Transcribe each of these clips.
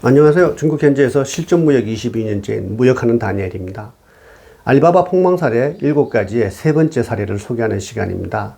안녕하세요. 중국 현지에서 실전 무역 22년째인 무역하는 다니엘입니다. 알리바바 폭망 사례 7가지의 세 번째 사례를 소개하는 시간입니다.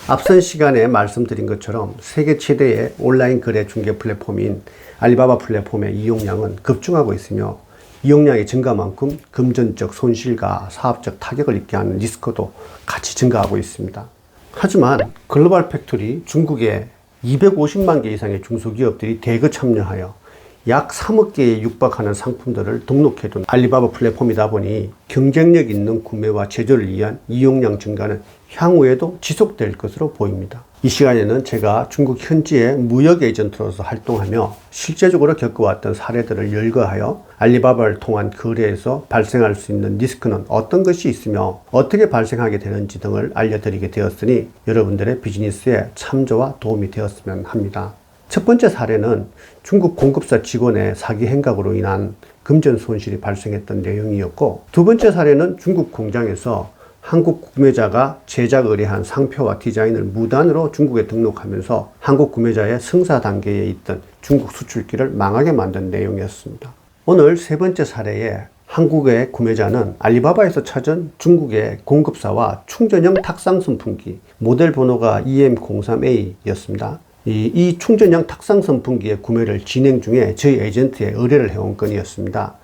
앞선 시간에 말씀드린 것처럼 세계 최대의 온라인 거래 중개 플랫폼인 알리바바 플랫폼의 이용량은 급증하고 있으며 이용량의 증가만큼 금전적 손실과 사업적 타격을 입게 하는 리스크도 같이 증가하고 있습니다. 하지만 글로벌 팩토리 중국의 250만 개 이상의 중소기업들이 대거 참여하여 약 3억 개에 육박하는 상품들을 등록해둔 알리바바 플랫폼이다 보니 경쟁력 있는 구매와 제조를 위한 이용량 증가는 향후에도 지속될 것으로 보입니다. 이 시간에는 제가 중국 현지의 무역 에이전트로서 활동하며 실제적으로 겪어왔던 사례들을 열거하여 알리바바를 통한 거래에서 발생할 수 있는 리스크는 어떤 것이 있으며 어떻게 발생하게 되는지 등을 알려드리게 되었으니 여러분들의 비즈니스에 참조와 도움이 되었으면 합니다. 첫 번째 사례는 중국 공급사 직원의 사기 행각으로 인한 금전 손실이 발생했던 내용이었고, 두 번째 사례는 중국 공장에서 한국 구매자가 제작 의뢰한 상표와 디자인을 무단으로 중국에 등록하면서 한국 구매자의 승사 단계에 있던 중국 수출기를 망하게 만든 내용이었습니다. 오늘 세 번째 사례에 한국의 구매자는 알리바바에서 찾은 중국의 공급사와 충전형 탁상 선풍기 모델 번호가 EM03A였습니다. 이 충전형 탁상 선풍기의 구매를 진행 중에 저희 에이전트에 의뢰를 해온 건이었습니다.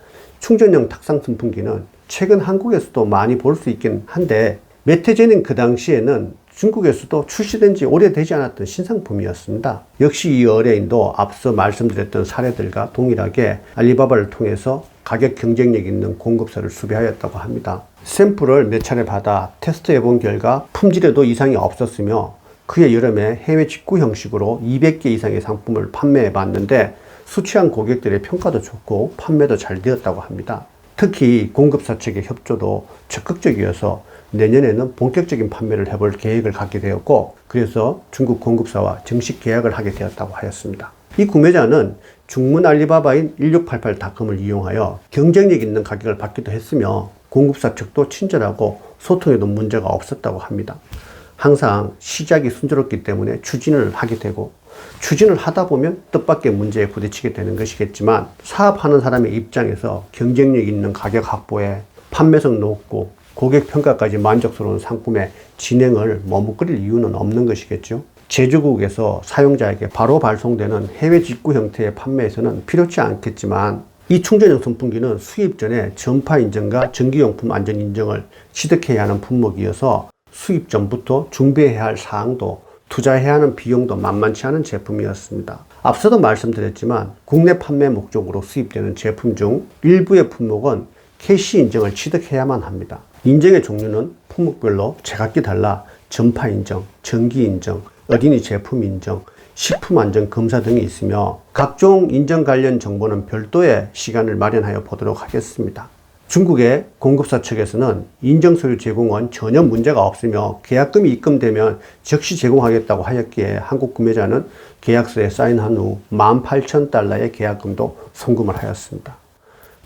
충전형 탁상 선풍기는 최근 한국에서도 많이 볼 수 있긴 한데 몇 해 전인 그 당시에는 중국에서도 출시된 지 오래되지 않았던 신상품이었습니다. 역시 이 의뢰인도 앞서 말씀드렸던 사례들과 동일하게 알리바바를 통해서 가격 경쟁력 있는 공급사를 수배하였다고 합니다. 샘플을 몇 차례 받아 테스트해 본 결과 품질에도 이상이 없었으며 그해 여름에 해외 직구 형식으로 200개 이상의 상품을 판매해 봤는데 수취한 고객들의 평가도 좋고 판매도 잘 되었다고 합니다. 특히 공급사 측의 협조도 적극적이어서 내년에는 본격적인 판매를 해볼 계획을 갖게 되었고, 그래서 중국 공급사와 정식 계약을 하게 되었다고 하였습니다. 이 구매자는 중문 알리바바인 1688.com을 이용하여 경쟁력 있는 가격을 받기도 했으며 공급사 측도 친절하고 소통에도 문제가 없었다고 합니다. 항상 시작이 순조롭기 때문에 추진을 하게 되고, 추진을 하다 보면 뜻밖의 문제에 부딪히게 되는 것이겠지만, 사업하는 사람의 입장에서 경쟁력 있는 가격 확보에 판매성 높고 고객 평가까지 만족스러운 상품의 진행을 머뭇거릴 이유는 없는 것이겠죠. 제조국에서 사용자에게 바로 발송되는 해외 직구 형태의 판매에서는 필요치 않겠지만, 이 충전형 선풍기는 수입 전에 전파 인증과 전기용품 안전 인증을 취득해야 하는 품목이어서 수입 전부터 준비해야 할 사항도 투자해야 하는 비용도 만만치 않은 제품이었습니다. 앞서도 말씀드렸지만 국내 판매 목적으로 수입되는 제품 중 일부의 품목은 KC 인증을 취득해야만 합니다. 인증의 종류는 품목별로 제각기 달라 전파 인증, 전기 인증, 어린이 제품 인증, 식품 안전 검사 등이 있으며 각종 인증 관련 정보는 별도의 시간을 마련하여 보도록 하겠습니다. 중국의 공급사 측에서는 인증서류 제공은 전혀 문제가 없으며 계약금이 입금되면 즉시 제공하겠다고 하였기에 한국 구매자는 계약서에 사인한 후 18,000달러의 계약금도 송금을 하였습니다.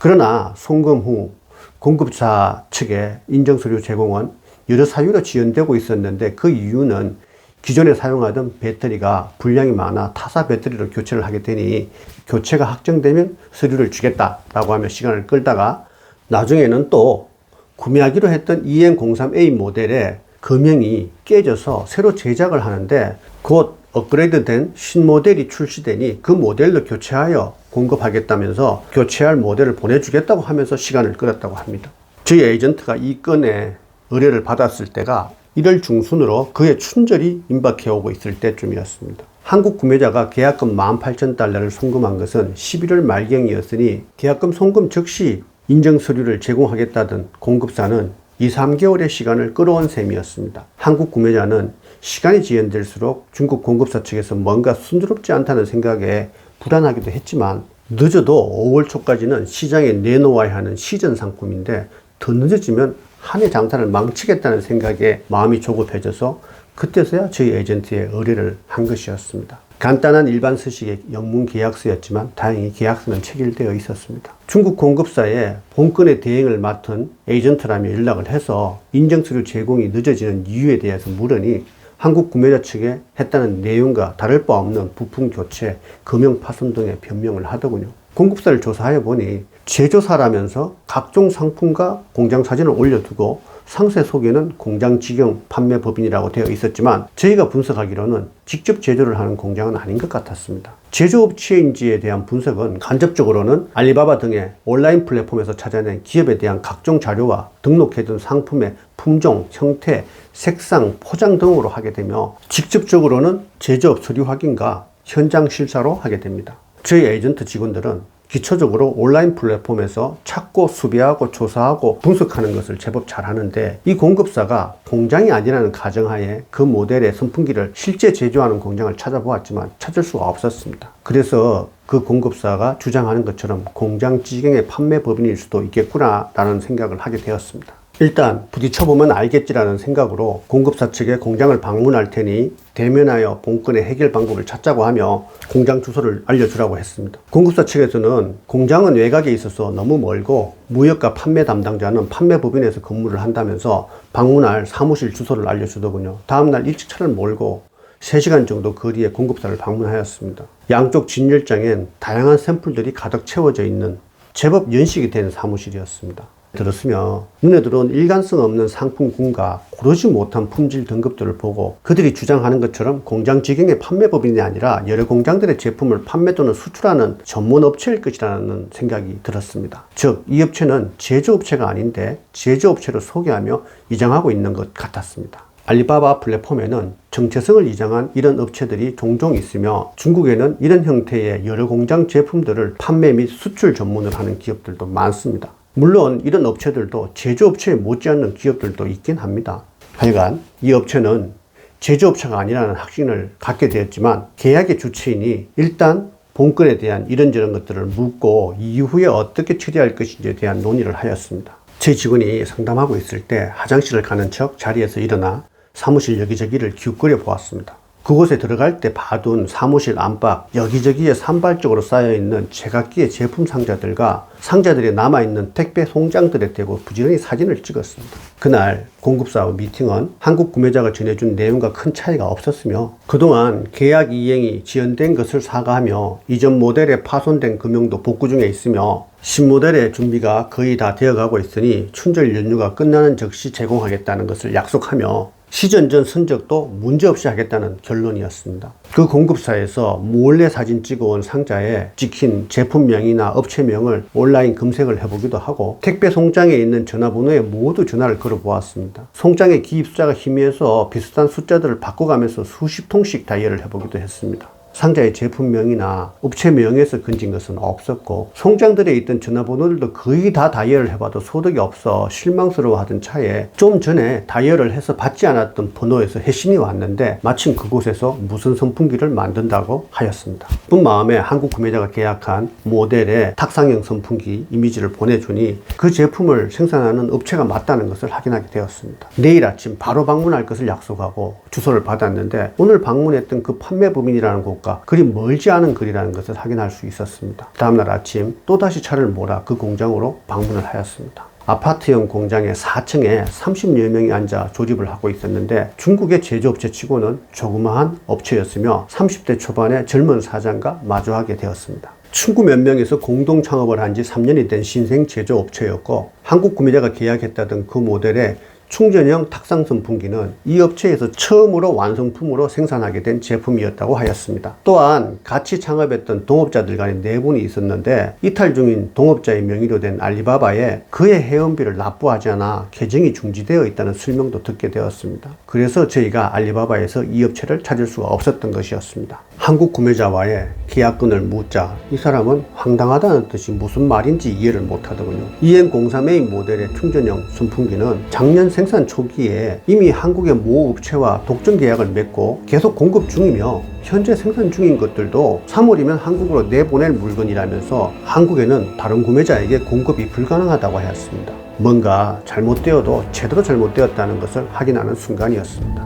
그러나 송금 후 공급사 측의 인증서류 제공은 여러 사유로 지연되고 있었는데, 그 이유는 기존에 사용하던 배터리가 분량이 많아 타사 배터리로 교체를 하게 되니 교체가 확정되면 서류를 주겠다라고 하며 시간을 끌다가 나중에는 또 구매하기로 했던 EM03A 모델의 금형이 깨져서 새로 제작을 하는데 곧 업그레이드된 신모델이 출시되니 그 모델로 교체하여 공급하겠다면서 교체할 모델을 보내주겠다고 하면서 시간을 끌었다고 합니다. 저희 에이전트가 이 건의 의뢰를 받았을 때가 1월 중순으로 그의 춘절이 임박해 오고 있을 때쯤이었습니다. 한국 구매자가 계약금 18,000달러를 송금한 것은 11월 말경이었으니 계약금 송금 즉시 인증 서류를 제공하겠다던 공급사는 2-3개월의 시간을 끌어온 셈이었습니다. 한국 구매자는 시간이 지연될수록 중국 공급사 측에서 뭔가 순조롭지 않다는 생각에 불안하기도 했지만, 늦어도 5월 초까지는 시장에 내놓아야 하는 시전 상품인데 더 늦어지면 한 해 장사를 망치겠다는 생각에 마음이 조급해져서 그때서야 저희 에이전트에 의뢰를 한 것이었습니다. 간단한 일반 서식의 영문 계약서였지만 다행히 계약서는 체결되어 있었습니다. 중국 공급사의 본건의 대행을 맡은 에이전트라며 연락을 해서 인증서류 제공이 늦어지는 이유에 대해서 물으니 한국 구매자 측에 했다는 내용과 다를 바 없는 부품 교체, 금형 파손 등의 변명을 하더군요. 공급사를 조사해 보니 제조사라면서 각종 상품과 공장 사진을 올려두고 상세 소개는 공장 직영 판매 법인이라고 되어 있었지만 저희가 분석하기로는 직접 제조를 하는 공장은 아닌 것 같았습니다. 제조업체인지에 대한 분석은 간접적으로는 알리바바 등의 온라인 플랫폼에서 찾아낸 기업에 대한 각종 자료와 등록해둔 상품의 품종, 형태, 색상, 포장 등으로 하게 되며 직접적으로는 제조업 서류 확인과 현장 실사로 하게 됩니다. 저희 에이전트 직원들은 기초적으로 온라인 플랫폼에서 찾고 수배하고 조사하고 분석하는 것을 제법 잘하는데 이 공급사가 공장이 아니라는 가정하에 그 모델의 선풍기를 실제 제조하는 공장을 찾아보았지만 찾을 수가 없었습니다. 그래서 그 공급사가 주장하는 것처럼 공장 직영의 판매 법인일 수도 있겠구나라는 생각을 하게 되었습니다. 일단 부딪혀보면 알겠지라는 생각으로 공급사 측에 공장을 방문할 테니 대면하여 본건의 해결 방법을 찾자고 하며 공장 주소를 알려주라고 했습니다. 공급사 측에서는 공장은 외곽에 있어서 너무 멀고 무역과 판매 담당자는 판매법인에서 근무를 한다면서 방문할 사무실 주소를 알려주더군요. 다음날 일찍 차를 몰고 3시간 정도 거리에 공급사를 방문하였습니다. 양쪽 진열장엔 다양한 샘플들이 가득 채워져 있는 제법 연식이 된 사무실이었습니다. 들었으며 눈에 들어온 일관성 없는 상품군과 고르지 못한 품질 등급들을 보고 그들이 주장하는 것처럼 공장 직영의 판매법인이 아니라 여러 공장들의 제품을 판매 또는 수출하는 전문 업체일 것이라는 생각이 들었습니다. 즉, 이 업체는 제조업체가 아닌데 제조업체로 소개하며 이장하고 있는 것 같았습니다. 알리바바 플랫폼에는 정체성을 이장한 이런 업체들이 종종 있으며 중국에는 이런 형태의 여러 공장 제품들을 판매 및 수출 전문을 하는 기업들도 많습니다. 물론 이런 업체들도 제조업체에 못지않는 기업들도 있긴 합니다. 하여간 이 업체는 제조업체가 아니라는 확신을 갖게 되었지만 계약의 주체인이 일단 본건에 대한 이런저런 것들을 묻고 이후에 어떻게 처리할 것인지에 대한 논의를 하였습니다. 제 직원이 상담하고 있을 때 화장실을 가는 척 자리에서 일어나 사무실 여기저기를 기웃거려 보았습니다. 그곳에 들어갈 때 봐둔 사무실 안팎 여기저기에 산발적으로 쌓여있는 제각기의 제품 상자들과 상자들에 남아있는 택배 송장들에 대고 부지런히 사진을 찍었습니다. 그날 공급사와 미팅은 한국 구매자가 전해준 내용과 큰 차이가 없었으며 그동안 계약 이행이 지연된 것을 사과하며 이전 모델에 파손된 금형도 복구 중에 있으며 신모델의 준비가 거의 다 되어가고 있으니 춘절 연휴가 끝나는 즉시 제공하겠다는 것을 약속하며 시전 전 선적도 문제없이 하겠다는 결론이었습니다. 그 공급사에서 몰래 사진 찍어온 상자에 찍힌 제품명이나 업체명을 온라인 검색을 해보기도 하고 택배 송장에 있는 전화번호에 모두 전화를 걸어보았습니다. 송장의 기입 숫자가 희미해서 비슷한 숫자들을 바꿔가면서 수십 통씩 다이얼을 해보기도 했습니다. 상자의 제품명이나 업체명에서 건진 것은 없었고 송장들에 있던 전화번호들도 거의 다 다이얼을 해봐도 소득이 없어 실망스러워하던 차에 좀 전에 다이얼을 해서 받지 않았던 번호에서 회신이 왔는데 마침 그곳에서 무슨 선풍기를 만든다고 하였습니다. 기쁜 마음에 한국 구매자가 계약한 모델의 탁상형 선풍기 이미지를 보내주니 그 제품을 생산하는 업체가 맞다는 것을 확인하게 되었습니다. 내일 아침 바로 방문할 것을 약속하고 주소를 받았는데 오늘 방문했던 그 판매법인이라는 곳 그리 멀지 않은 거리라는 것을 확인할 수 있었습니다. 다음날 아침 또다시 차를 몰아 그 공장으로 방문을 하였습니다. 아파트형 공장의 4층에 30여 명이 앉아 조립을 하고 있었는데 중국의 제조업체 치고는 조그마한 업체였으며 30대 초반의 젊은 사장과 마주하게 되었습니다. 친구 몇 명에서 공동 창업을 한 지 3년이 된 신생 제조업체였고 한국 구매자가 계약했다던 그 모델의 충전형 탁상 선풍기는 이 업체에서 처음으로 완성품으로 생산하게 된 제품이었다고 하였습니다. 또한 같이 창업했던 동업자들 간에 4분이 있었는데 이탈 중인 동업자의 명의로 된 알리바바에 그의 회원비를 납부하지 않아 계정이 중지되어 있다는 설명도 듣게 되었습니다. 그래서 저희가 알리바바에서 이 업체를 찾을 수가 없었던 것이었습니다. 한국 구매자와의 계약건을 묻자 이 사람은 황당하다는 뜻이 무슨 말인지 이해를 못하더군요. EM03A 모델의 충전형 선풍기는 작년 생산 초기에 이미 한국의 모 업체와 독점 계약을 맺고 계속 공급 중이며 현재 생산 중인 것들도 3월이면 한국으로 내보낼 물건이라면서 한국에는 다른 구매자에게 공급이 불가능하다고 하였습니다. 뭔가 잘못되어도 제대로 잘못되었다는 것을 확인하는 순간이었습니다.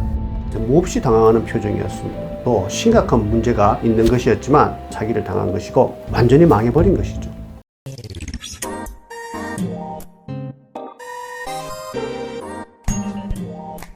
몹시 당황하는 표정이었습니다. 또 심각한 문제가 있는 것이었지만 사기를 당한 것이고 완전히 망해버린 것이죠.